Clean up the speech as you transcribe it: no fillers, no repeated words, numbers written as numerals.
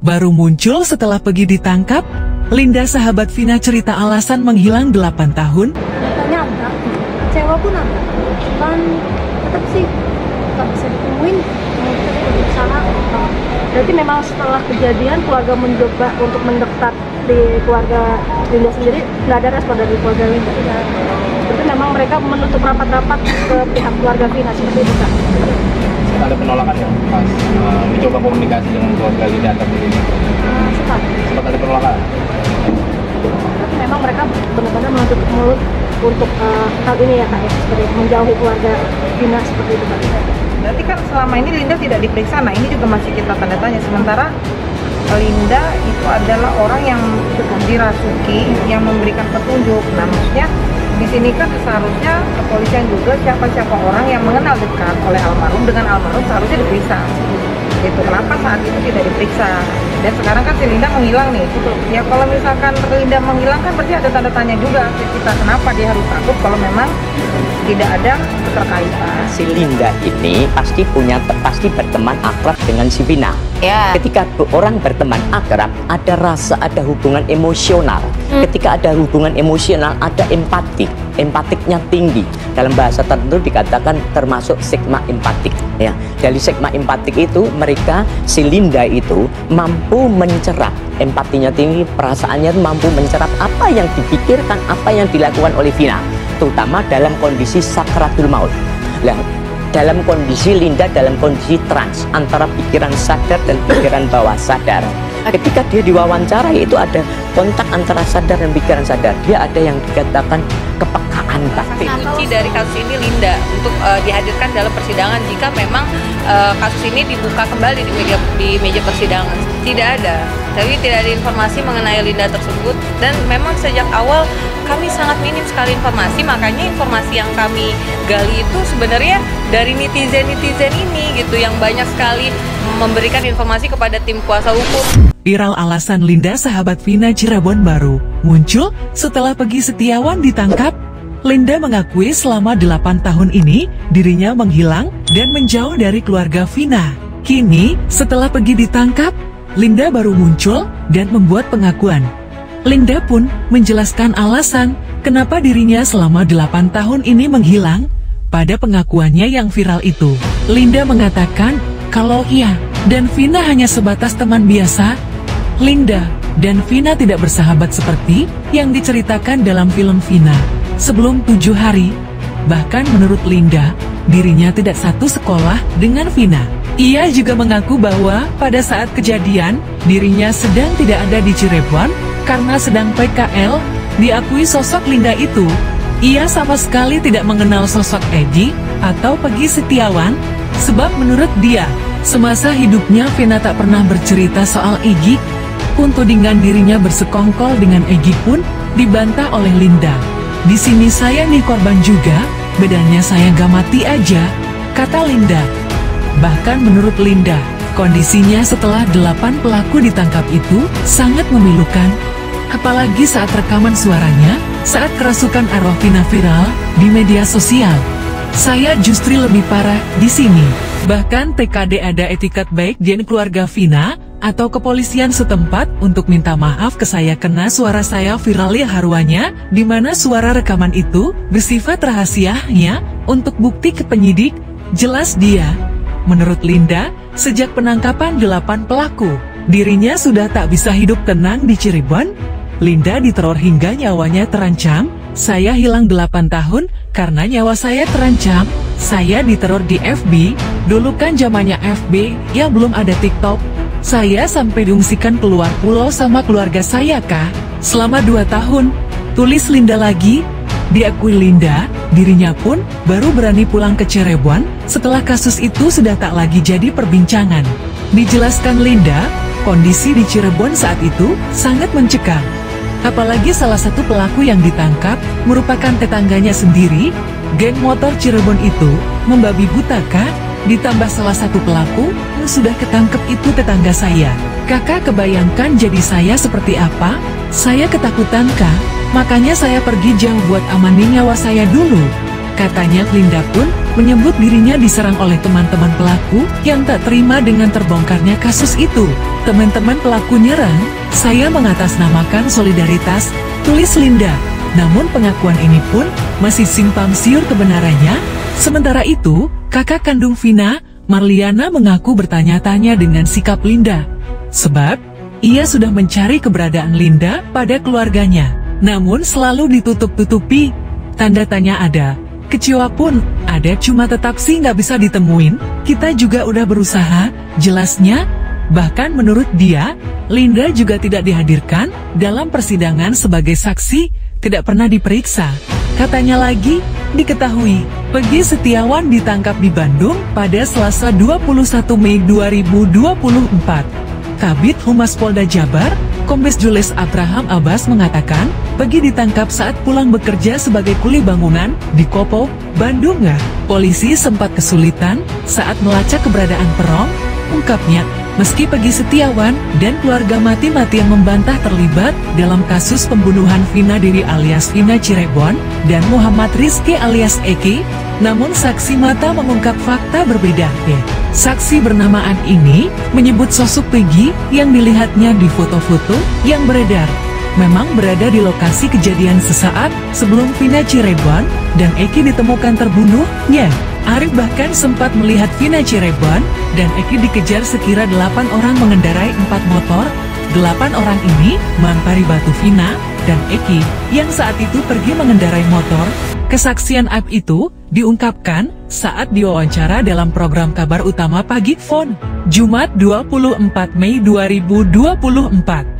baru muncul setelah Pegi ditangkap. Linda sahabat Vina cerita alasan menghilang 8 tahun. Katanya ada, kecewa pun ada, kan tetap sih nggak bisa ditemuin, kita berusaha. Berarti memang setelah kejadian keluarga mencoba untuk mendekat di keluarga Linda sendiri, nggak ada respon dari keluarga Linda. Berarti memang mereka menutup rapat-rapat ke pihak keluarga Vina seperti itu kan? Ada penolakan ya pas mencoba komunikasi dengan keluarga Linda atau ini? Sempat ada penolakan. Berarti memang mereka benar-benar menutup mulut untuk hal ini ya Kak ya, seperti menjauhi keluarga Vina seperti itu Kak. Berarti kan selama ini Linda tidak diperiksa, nah ini juga masih kita tanda tanya. Sementara Linda itu adalah orang yang dirasuki, yang memberikan petunjuk. Nah maksudnya di sini kan seharusnya kepolisian juga siapa-siapa orang yang mengenal dekat oleh almarhum dengan almarhum seharusnya diperiksa. Gitu. Kenapa saat itu tidak diperiksa? Dan sekarang kan si Linda menghilang nih. Ya kalau misalkan Linda menghilang kan berarti ada tanda tanya juga ke kita, kenapa dia harus takut kalau memang tidak ada keterkaitan. Si Linda ini pasti berteman akrab dengan si Vina. Ya. Ketika orang berteman akrab, ada rasa, ada hubungan emosional. Ketika ada hubungan emosional, ada empati. Empatiknya tinggi. Dalam bahasa tertentu dikatakan termasuk sigma empatik. Ya, dari sigma empatik itu mereka, si Linda itu mampu mencerap, empatinya tinggi, perasaannya mampu mencerap apa yang dipikirkan, apa yang dilakukan oleh Vina, terutama dalam kondisi sakratul maut. Nah, dalam kondisi Linda dalam kondisi trans antara pikiran sadar dan pikiran bawah sadar. Ketika dia diwawancara itu ada kontak antara sadar dan pikiran sadar. Dia ada yang dikatakan kepekaan batin. Kunci dari kasus ini Linda untuk dihadirkan dalam persidangan jika memang kasus ini dibuka kembali di meja persidangan. Tidak ada, tapi tidak ada informasi mengenai Linda tersebut, dan memang sejak awal kami sangat minim sekali informasi. Makanya informasi yang kami gali itu sebenarnya dari netizen ini gitu, yang banyak sekali memberikan informasi kepada tim kuasa hukum. Viral alasan Linda sahabat Vina Cirebon baru muncul setelah Pegi Setiawan ditangkap. Linda mengakui selama 8 tahun ini dirinya menghilang dan menjauh dari keluarga Vina. Kini setelah Pegi ditangkap, Linda baru muncul dan membuat pengakuan. Linda pun menjelaskan alasan kenapa dirinya selama 8 tahun ini menghilang. Pada pengakuannya yang viral itu, Linda mengatakan kalau ia dan Vina hanya sebatas teman biasa. Linda dan Vina tidak bersahabat seperti yang diceritakan dalam film Vina sebelum 7 hari. Bahkan menurut Linda, dirinya tidak satu sekolah dengan Vina. Ia juga mengaku bahwa pada saat kejadian, dirinya sedang tidak ada di Cirebon karena sedang PKL. Diakui sosok Linda itu, ia sama sekali tidak mengenal sosok Egi atau Pegi Setiawan, sebab menurut dia, semasa hidupnya Vina tak pernah bercerita soal Egi. Pun tudingan dirinya bersekongkol dengan Egi pun dibantah oleh Linda. Di sini saya nih korban juga, bedanya saya gak mati aja, kata Linda. Bahkan menurut Linda, kondisinya setelah 8 pelaku ditangkap itu sangat memilukan. Apalagi saat rekaman suaranya, saat kerasukan arwah Vina viral di media sosial. Saya justru lebih parah di sini. Bahkan TKD ada etikat baik di keluarga Vina atau kepolisian setempat untuk minta maaf ke saya karena suara saya viral ya haruanya, di mana suara rekaman itu bersifat rahasianya untuk bukti ke penyidik. Jelas dia. Menurut Linda, sejak penangkapan 8 pelaku, dirinya sudah tak bisa hidup tenang di Cirebon. Linda diteror hingga nyawanya terancam. Saya hilang 8 tahun karena nyawa saya terancam. Saya diteror di FB. Dulu kan zamannya FB, ya belum ada TikTok. Saya sampai diungsikan keluar pulau sama keluarga saya kah? Selama 2 tahun. Tulis Linda lagi. Diakui Linda, dirinya pun baru berani pulang ke Cirebon setelah kasus itu sudah tak lagi jadi perbincangan. Dijelaskan Linda, kondisi di Cirebon saat itu sangat mencekam. Apalagi salah satu pelaku yang ditangkap merupakan tetangganya sendiri. Geng motor Cirebon itu membabi buta kah? Ditambah salah satu pelaku yang sudah ketangkep itu tetangga saya. Kakak kebayangkan jadi saya seperti apa? Saya ketakutan kah? Makanya saya pergi jauh buat amanin nyawa saya dulu. Katanya Linda pun menyebut dirinya diserang oleh teman-teman pelaku yang tak terima dengan terbongkarnya kasus itu. teman-teman pelaku nyerang, saya mengatasnamakan solidaritas, tulis Linda. Namun pengakuan ini pun masih simpang siur kebenarannya. Sementara itu, kakak kandung Vina, Marliana mengaku bertanya-tanya dengan sikap Linda. Sebab, ia sudah mencari keberadaan Linda pada keluarganya. Namun selalu ditutup-tutupi. Tanda tanya ada. Kecewa pun ada, cuma tetap sih nggak bisa ditemuin. Kita juga udah berusaha, jelasnya. Bahkan menurut dia, Linda juga tidak dihadirkan dalam persidangan sebagai saksi, tidak pernah diperiksa. Katanya lagi, diketahui, Peggy Setiawan ditangkap di Bandung pada Selasa 21 Mei 2024. Kabid Humas Polda Jabar, Kombes Jules Abraham Abbas mengatakan, Peggy ditangkap saat pulang bekerja sebagai kuli bangunan di Kopo, Bandung. Polisi sempat kesulitan saat melacak keberadaan peron, ungkapnya. Meski Peggy Setiawan dan keluarga mati-matian membantah terlibat dalam kasus pembunuhan Vina Dewi alias Vina Cirebon dan Muhammad Rizky alias Eki, namun saksi mata mengungkap fakta berbeda. Saksi bernamaan ini menyebut sosok Peggy yang dilihatnya di foto-foto yang beredar memang berada di lokasi kejadian sesaat sebelum Vina Cirebon dan Eki ditemukan terbunuh. Arif bahkan sempat melihat Vina Cirebon dan Eki dikejar sekira 8 orang mengendarai 4 motor. 8 orang ini mempari batu Vina dan Eki yang saat itu pergi mengendarai motor. Kesaksian Arif itu diungkapkan saat diwawancara dalam program Kabar Utama Pagi Fon, Jumat 24 Mei 2024.